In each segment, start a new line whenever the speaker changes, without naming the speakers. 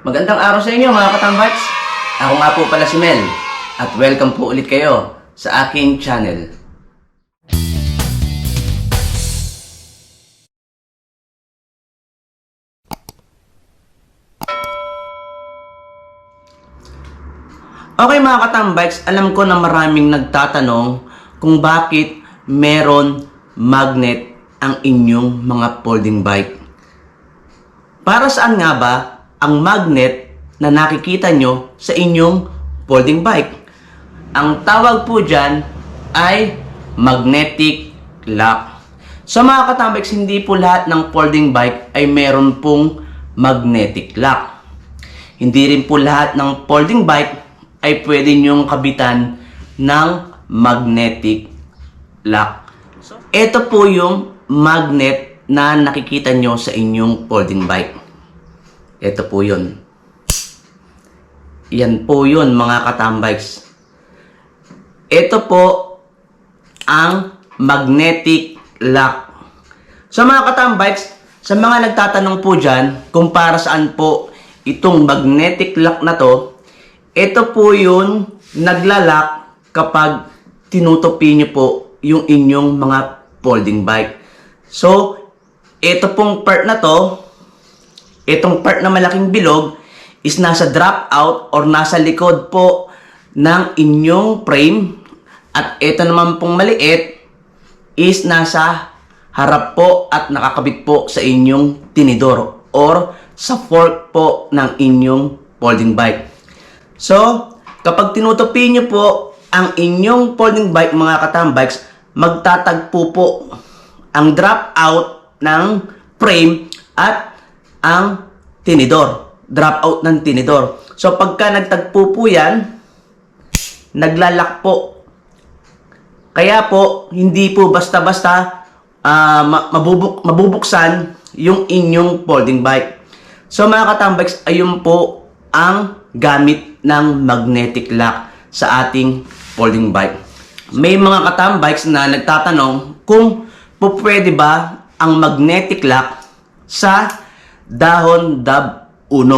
Magandang araw sa inyo mga katambats. Ako nga po pala si Mel at welcome po ulit kayo sa aking channel. Okay mga katambats, alam ko na maraming nagtatanong kung bakit meron magnet ang inyong mga folding bike. Para saan nga ba ang magnet na nakikita nyo sa inyong folding bike? Ang tawag po dyan ay magnetic lock. Sa mga katambats, hindi po lahat ng folding bike ay meron pong magnetic lock. Hindi rin po lahat ng folding bike ay pwede nyong kabitan ng magnetic lock. So, ito po yung magnet na nakikita nyo sa inyong folding bike. Ito po yun. Yan po yun mga katambikes. Ito po ang magnetic lock. Sa mga katambikes, sa mga nagtatanong po dyan kung para saan po itong magnetic lock na to, ito po yung naglalak kapag tinutupi nyo po yung inyong mga folding bike. So, ito pong part na to, itong part na malaking bilog is nasa drop out or nasa likod po ng inyong frame. At ito naman pong maliit is nasa harap po at nakakabit po sa inyong tinidor or sa fork po ng inyong folding bike. So, kapag tinutupi nyo po ang inyong folding bike mga katambikes, magtatagpo po ang drop out ng frame at ang tinidor. Drop out ng tinidor. So, pagka nagtagpo po yan, naglalak po. Kaya po, hindi po basta-basta mabubuksan yung inyong folding bike. So, mga katambikes, ayun po ang gamit ng magnetic lock sa ating folding bike. May mga katambikes na nagtatanong kung pwede ba ang magnetic lock sa dahon DAB 1.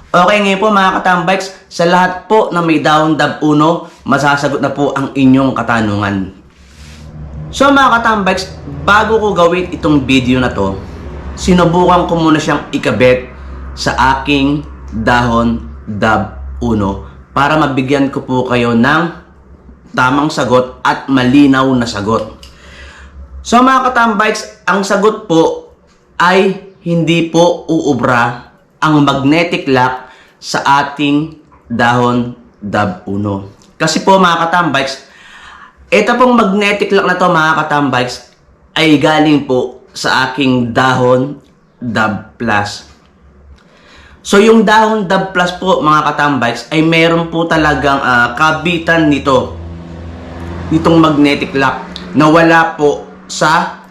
Okay, ngayon po mga katambikes, sa lahat po na may dahon DAB 1, masasagot na po ang inyong katanungan. So mga katambikes, bago ko gawin itong video na to, sinubukan ko muna siyang ikabit sa aking dahon DAB 1 para mabigyan ko po kayo ng tamang sagot at malinaw na sagot. So mga katambikes, ang sagot po ay hindi po uubra ang magnetic lock sa ating dahon DAB 1. Kasi po mga katambikes, ito pong magnetic lock na to mga katambikes ay galing po sa aking dahon DAB Plus. So yung dahon DAB Plus po mga katambikes ay meron po talagang kabitan nitong magnetic lock na wala po sa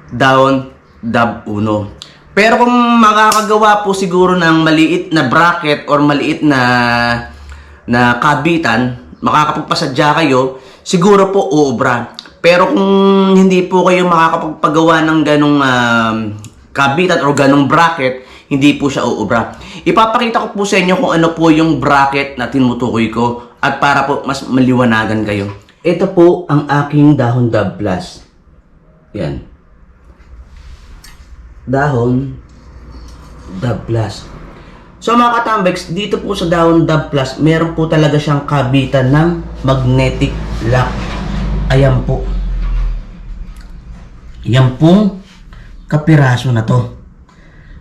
dahon DAB 1. Pero kung makakagawa po siguro ng maliit na bracket or maliit na kabitan, makakapagpasadya kayo, siguro po uubra. Pero kung hindi po kayo makakapagpagawa ng ganong kabitan or ganong bracket, hindi po siya uubra. Ipapakita ko po sa inyo kung ano po yung bracket na tinutukoy ko at para po mas maliwanagan kayo. Ito po ang aking dahon DAB Plus. Yan. Dahon DAB Plus. So mga katambikes, dito po sa dahon DAB Plus, meron po talaga siyang kabitan ng magnetic lock. Ayan po. Yan pong kapiraso na to.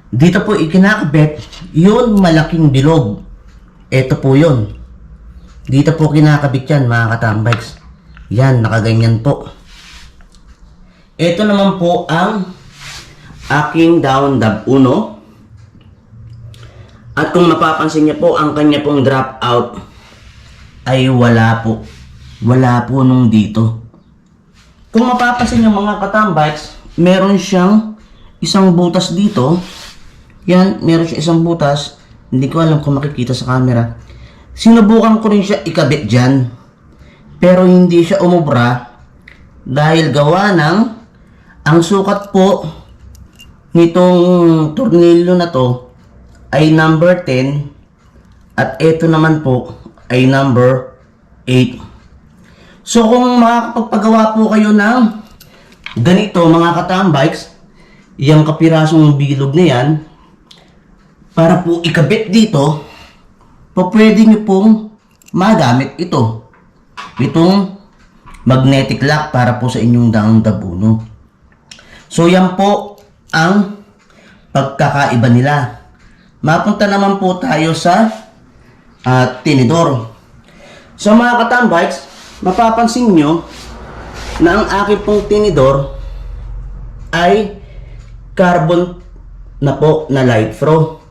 Dito po ikinakabit yun malaking bilog. Ito po yun. Dito po kinakabit yan mga katambikes. Yan, nakaganyan po. Ito naman po ang aking dahon DAB 1. At kung mapapansin niyo po, ang kanya pong drop out ay wala po. Wala po nung dito. Kung mapapansin niyo mga katambikes, meron siyang isang butas dito. Yan, meron siya isang butas. Hindi ko alam kung makikita sa camera. Sinubukan ko rin siya ikabit dyan. Pero hindi siya umubra dahil gawa ng ang sukat po nitong tornilyo na to ay number 10 at ito naman po ay number 8. So kung makakapagpagawa po kayo ng ganito mga katambikes, yung kapirasong bilog na yan, para po ikabit dito, po pwede nyo pong magamit ito. Itong magnetic lock para po sa inyong daang dabuno. So yan po ang pagkakaiba nila. Mapunta naman po tayo sa tinidor. So mga katambikes, mapapansin nyo na ang aking pong tinidor ay carbon na po na light throw.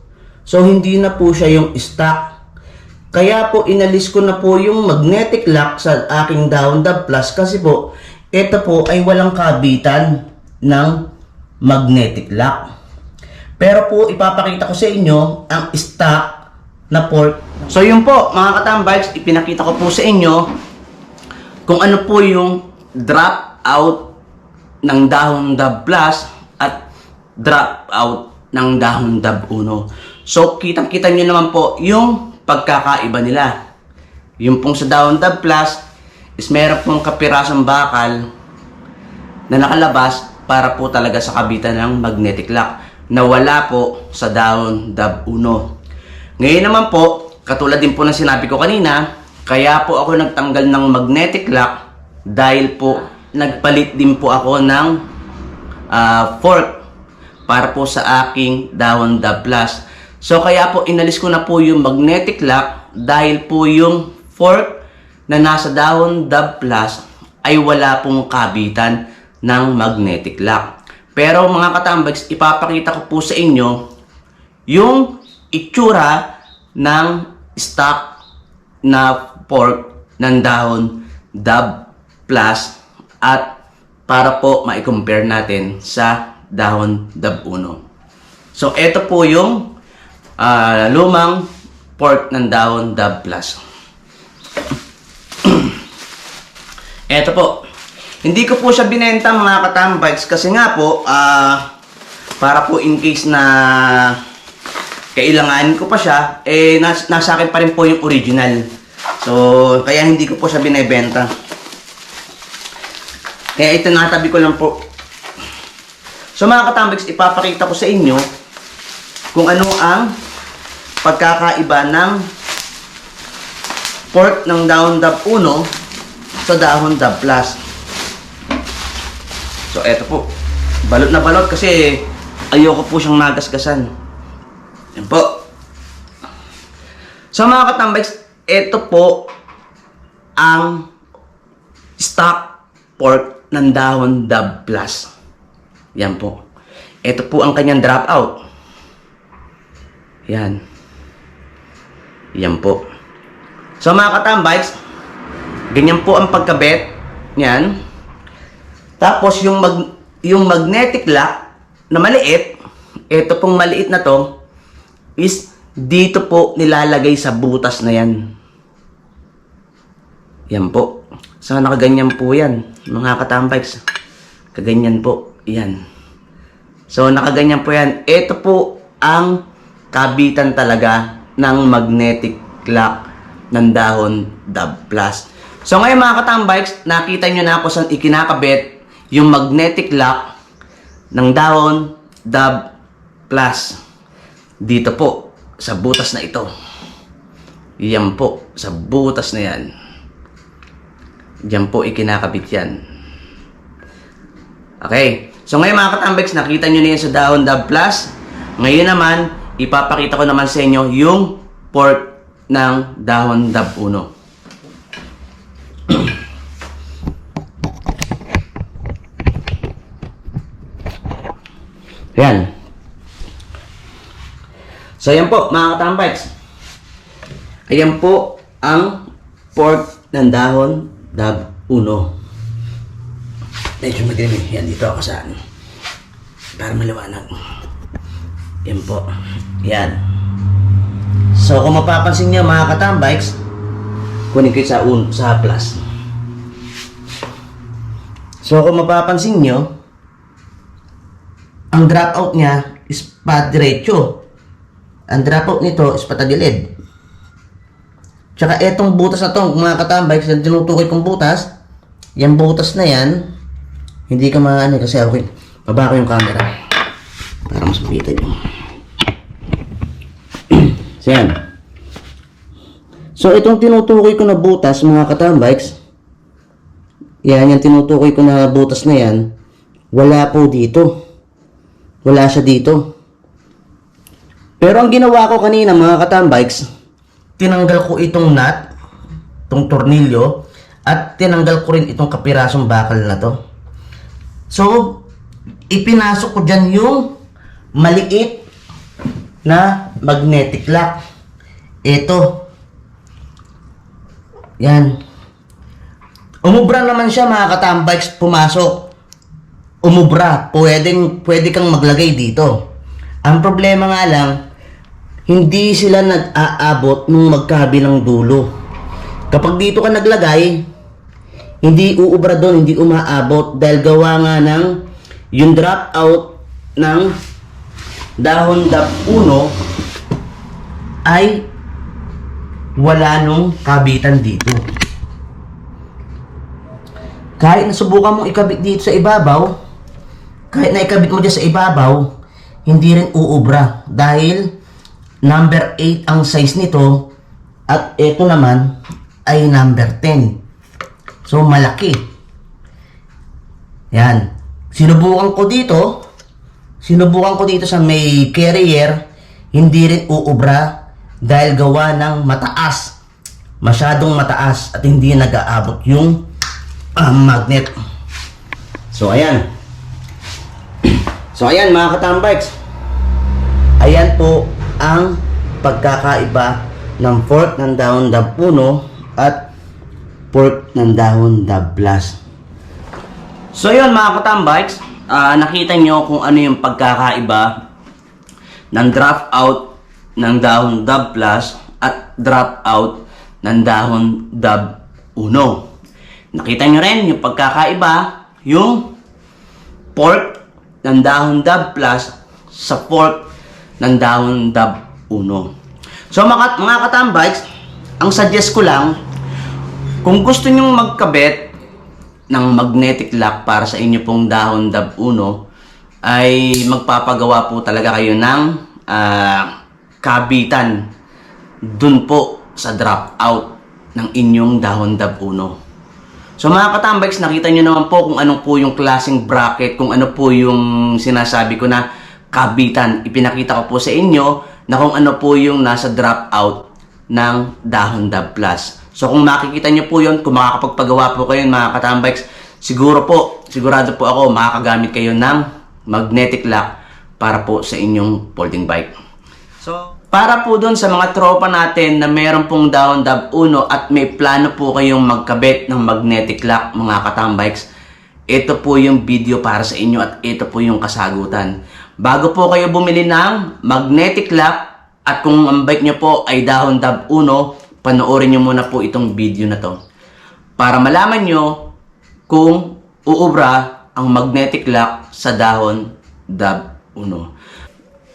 So hindi na po siya yung stock. Kaya po inalis ko na po yung magnetic lock sa aking Dahon Dab Plus kasi po ito po ay walang kabitan ng magnetic lock. Pero po ipapakita ko sa inyo ang stock na port. So yun po mga katambikes, ipinakita ko po sa inyo kung ano po yung drop out ng Dahon Dab Plus at drop out ng Dahon Dab Uno. So kitang-kita nyo naman po yung pagkakaiba nila. Yung pong sa Dahon Dab Plus is meron pong kapirasong bakal na nakalabas para po talaga sa kabitan ng magnetic lock na wala po sa Dahon Dab Uno. Ngayon naman po, katulad din po ng sinabi ko kanina, kaya po ako nagtanggal ng magnetic lock dahil po nagpalit din po ako ng fork para po sa aking Dahon Dab Plus. So kaya po inalis ko na po yung magnetic lock dahil po yung fork na nasa Dahon Dab Plus ay wala pong kabitan ng magnetic lock. Pero mga katambikes, ipapakita ko po sa inyo yung itsura ng stock na fork ng Dahon Dab Plus at para po ma-compare natin sa Dahon Dab Uno. So ito po yung lumang fork ng Dahon Dab Plus. Ito po. Hindi ko po siya binenta mga katambikes kasi nga po para po in case na kailanganin ko pa siya, nasa akin pa rin po yung original. So kaya hindi ko po siya binebenta. Kaya ito natabi ko lang po. So mga katambikes, ipapakita ko sa inyo kung ano ang pagkakaiba ng fork ng Dahon Dab Uno sa Dahon Dab Plus. So eto po, balot na balot kasi ayoko po siyang nagasgasan. Yan po. So mga katambikes, eto po ang stock fork ng Dahon Dab Plus. Yan po. Ito po ang kanyang drop out. Yan. Yan po. So mga katambikes, ganyan po ang pagkabit. Yan. Tapos yung magnetic lock na maliit, ito pong maliit na to, is dito po nilalagay sa butas na yan. Yan po. So nakaganyan po yan, mga katambikes. Kaganyan po. Yan. So nakaganyan po yan. Ito po ang kabitan talaga ng magnetic lock ng Dahon Dab Plus. So ngayon mga katambikes, nakita nyo na ako saan ikinakabit yung magnetic lock ng Dahon Dab Plus. Dito po sa butas na ito. Yan po sa butas na yan. Diyan po ikinakabit yan. Okay. So ngayon mga katambikes, nakita nyo na yan sa Dahon Dab Plus. Ngayon naman, ipapakita ko naman sa inyo yung fork ng Dahon Dab Uno. Yan. So yan po mga katambikes. Ayan po ang fork ng Dahon Dab Uno. Medyo madilim. Yan, dito ako sa para maliwanag. Yan po. Yan. So kung mapapansin niyo mga katambikes, kunin ko sa plus. So kung mapapansin niyo, ang drop out niya is pa diretso. Ang dropout nito is patagilid. Tsaka etong butas na to, mga katambay, kasi tinutukoy kong butas, yung butas na yan, hindi ka maano kasi okay. Baba ko yung camera para mas makita nyo. So yan. So itong tinutukoy ko na butas, mga katambikes, yan, yung tinutukoy ko na butas na yan, wala po dito. Wala siya dito. Pero ang ginawa ko kanina, mga katambikes, tinanggal ko itong nut, itong tornilyo, at tinanggal ko rin itong kapirasong bakal na to. So, ipinasok ko dyan yung maliit na magnetic lock. Ito. Yan. Umubra naman siya, mga katambikes, pumasok. Umubra. Pwede kang maglagay dito. Ang problema nga lang, hindi sila nag-aabot nung magkabilang dulo. Kapag dito ka naglagay, hindi uubra doon, hindi umaabot dahil gawa nga ng yung drop out ng dahon dab 1 ay wala nung kabitan dito. Kahit nasubukan mong ikabit dito sa ibabaw, kahit na ikabit mo dyan sa ibabaw, hindi rin uubra dahil number 8 ang size nito at ito naman ay number 10. So malaki. Yan. Sinubukan ko dito sa may carrier, hindi rin uubra dahil gawa ng mataas. Masyadong mataas at hindi nag-aabot yung magnet. So ayan. So ayan, mga katambikes. Ayan po ang pagkakaiba ng fork ng dahon dab 1 at fork ng dahon dab plus. So yun, mga katambikes, nakita nyo kung ano yung pagkakaiba ng drop out ng dahon dab plus at drop out ng dahon dab 1. Nakita nyo rin yung pagkakaiba, yung fork ng dahon dab plus sa fork ng dahon dab 1. So mga katambikes, ang suggest ko lang, kung gusto nyong magkabit ng magnetic lock para sa inyo pong dahon dab 1, ay magpapagawa po talaga kayo ng kabitan dun po sa drop out ng inyong dahon dab 1. So mga katambikes, nakita nyo naman po kung ano po yung klaseng bracket, kung ano po yung sinasabi ko na kabitan. Ipinakita ko po sa inyo na kung ano po yung nasa drop out ng dahon dab plus. So kung makikita nyo po yun, kung makakapagpagawa po kayo mga katambikes, sigurado po ako makakagamit kayo ng magnetic lock para po sa inyong folding bike. So para po dun sa mga tropa natin na meron pong dahon dab 1 at may plano po kayong magkabit ng magnetic lock, mga katambikes, ito po yung video para sa inyo at ito po yung kasagutan. Bago po kayo bumili ng magnetic lock at kung ang bike nyo po ay dahon dab 1, panoorin nyo muna po itong video na to para malaman nyo kung uubra ang magnetic lock sa dahon dab 1.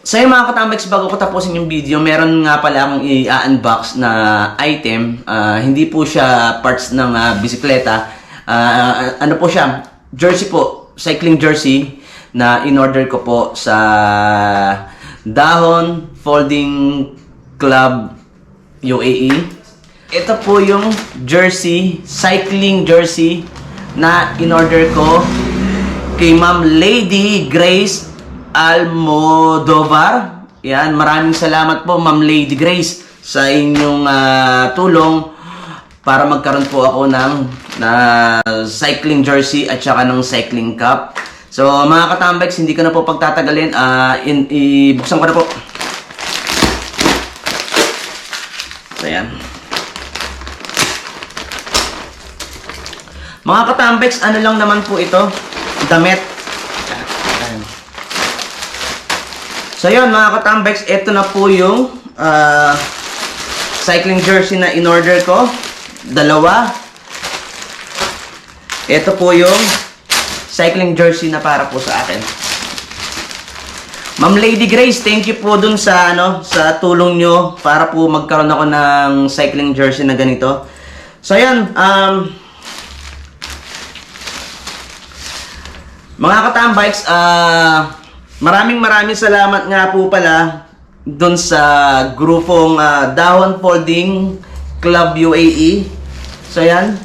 So yung mga katambikes, bago ko tapusin yung video, meron nga pala akong i-unbox na item. Hindi po siya parts ng bisikleta. Ano po siya? Jersey po. Cycling jersey na in-order ko po sa Dahon Folding Club UAE. Ito po yung jersey, cycling jersey na in-order ko kay Ma'am Lady Grace Almodovar. Yan, maraming salamat po Ma'am Lady Grace sa inyong tulong para magkaroon po ako ng cycling jersey at saka ng cycling cap. So mga katambikes, hindi ko na po pagtatagalin, ibuksan ko na po. So yan. Mga katambikes, ano lang naman po ito, damit. So yun mga katambikes, ito na po yung cycling jersey na in-order ko. Dalawa. Ito po yung cycling jersey na para po sa akin. Ma'am Lady Grace, thank you po dun sa sa tulong nyo para po magkaroon ako ng cycling jersey na ganito. So ayan, mga katambikes, maraming salamat nga po pala dun sa grupong Dahon Folding Club UAE. So ayan,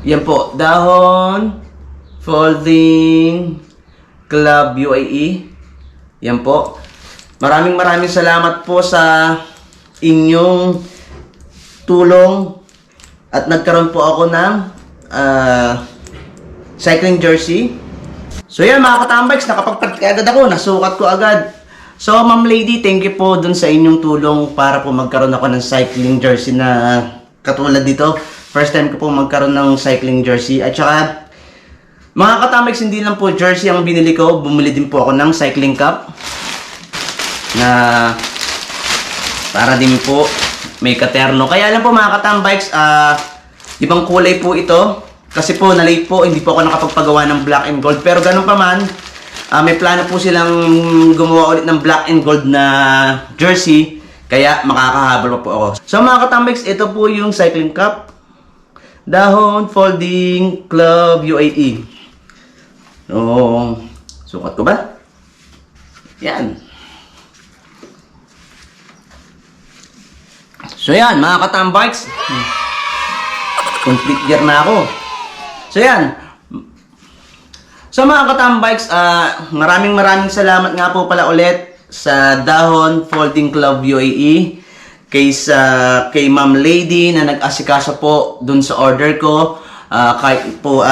yan po, Dahon Folding Club UAE. Yan po. Maraming salamat po sa inyong tulong at nagkaroon po ako ng cycling jersey. So yan mga katambikes, nakapagpraktika agad ako, nasukat ko agad. So Ma'am Lady, thank you po dun sa inyong tulong para po magkaroon ako ng cycling jersey na katulad dito. First time ko po magkaroon ng cycling jersey. At saka mga katambikes, hindi lang po jersey ang binili ko, bumili din po ako ng cycling cup na para din po may katerno. Kaya lang po mga katambikes, ibang kulay po ito kasi po na-late po, hindi po ako nakapagpagawa ng black and gold. Pero ganun pa man, may plano po silang gumawa ulit ng black and gold na jersey, kaya makakahabol pa po ako. So mga katambikes, ito po yung cycling cup, Dahon Folding Club UAE. Sukat ko ba? Yan. So yan, mga katambikes. Complete year na ako. So yan. So mga katambikes, maraming salamat nga po pala ulit sa Dahon Folding Club UAE. Kay Ma'am Lady na nag-asikaso po dun sa order ko. Kahit po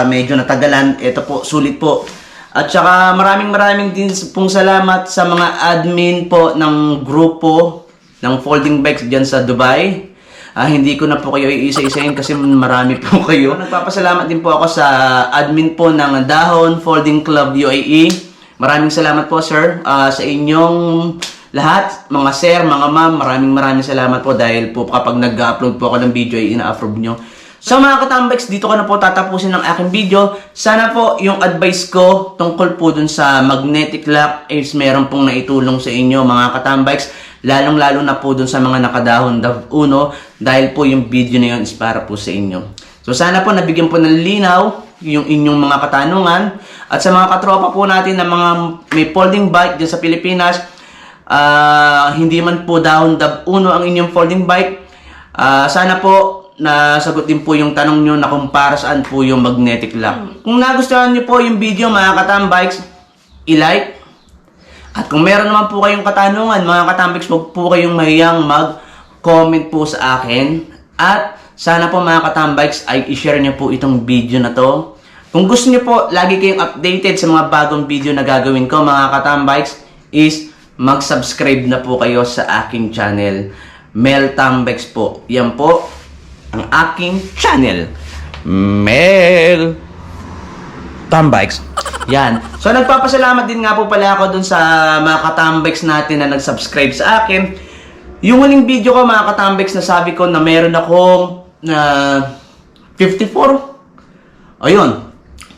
medyo natagalan, ito po, sulit po. At saka maraming din pong salamat sa mga admin po ng grupo ng folding bikes dyan sa Dubai. Hindi ko na po kayo iisa-isahin kasi marami po kayo. Nagpapasalamat din po ako sa admin po ng Dahon Folding Club UAE. Maraming salamat po sir sa inyong lahat, mga sir, mga ma'am. Maraming salamat po dahil po kapag nag-upload po ako ng video ay ina-approve nyo. So mga katambikes, dito ko na po tatapusin ng aking video. Sana po yung advice ko tungkol po dun sa magnetic lock is meron pong naitulong sa inyo mga katambikes. Lalong-lalo na po dun sa mga nakadahon uno dahil po yung video na yun is para po sa inyo. So sana po nabigyan po ng linaw yung inyong mga katanungan. At sa mga katropa po natin na mga may folding bike dyan sa Pilipinas, hindi man po dahon uno ang inyong folding bike, sana po nasagot din po yung tanong nyo na kung para saan po yung magnetic lock. Kung nagustuhan nyo po yung video mga katambikes, i-like. At kung meron naman po kayong katanungan mga katambikes, huwag po kayong mahiyang mag-comment po sa akin. At sana po mga katambikes ay i-share nyo po itong video na to. Kung gusto nyo po lagi kayong updated sa mga bagong video na gagawin ko mga katambikes, is mag-subscribe na po kayo sa aking channel, Mel Tambikes po. Yan po ang aking channel, Mel Tambikes. Yan. So nagpapasalamat din nga po pala ako dun sa mga katambikes natin na nag-subscribe sa akin. Yung huling video ko mga katambikes, nasabi ko na meron akong 54. Ayun,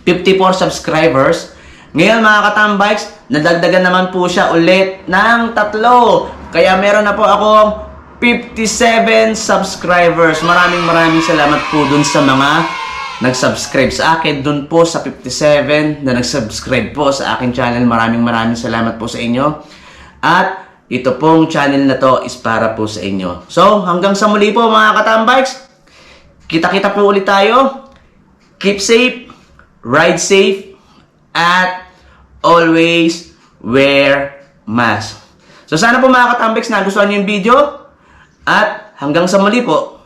54 subscribers. Ngayon mga katambikes, nadagdagan naman po siya ulit ng 3. Kaya meron na po akong 57 subscribers. Maraming salamat po dun sa mga nag-subscribe sa akin. Dun po sa 57 na nag-subscribe po sa akin channel. Maraming salamat po sa inyo. At ito pong channel na to is para po sa inyo. So, hanggang sa muli po mga katambikes. Kita-kita po ulit tayo. Keep safe, ride safe, at always wear mask. So sana po mga katambikes nagustuhan niyo yung video. At hanggang sa muli po.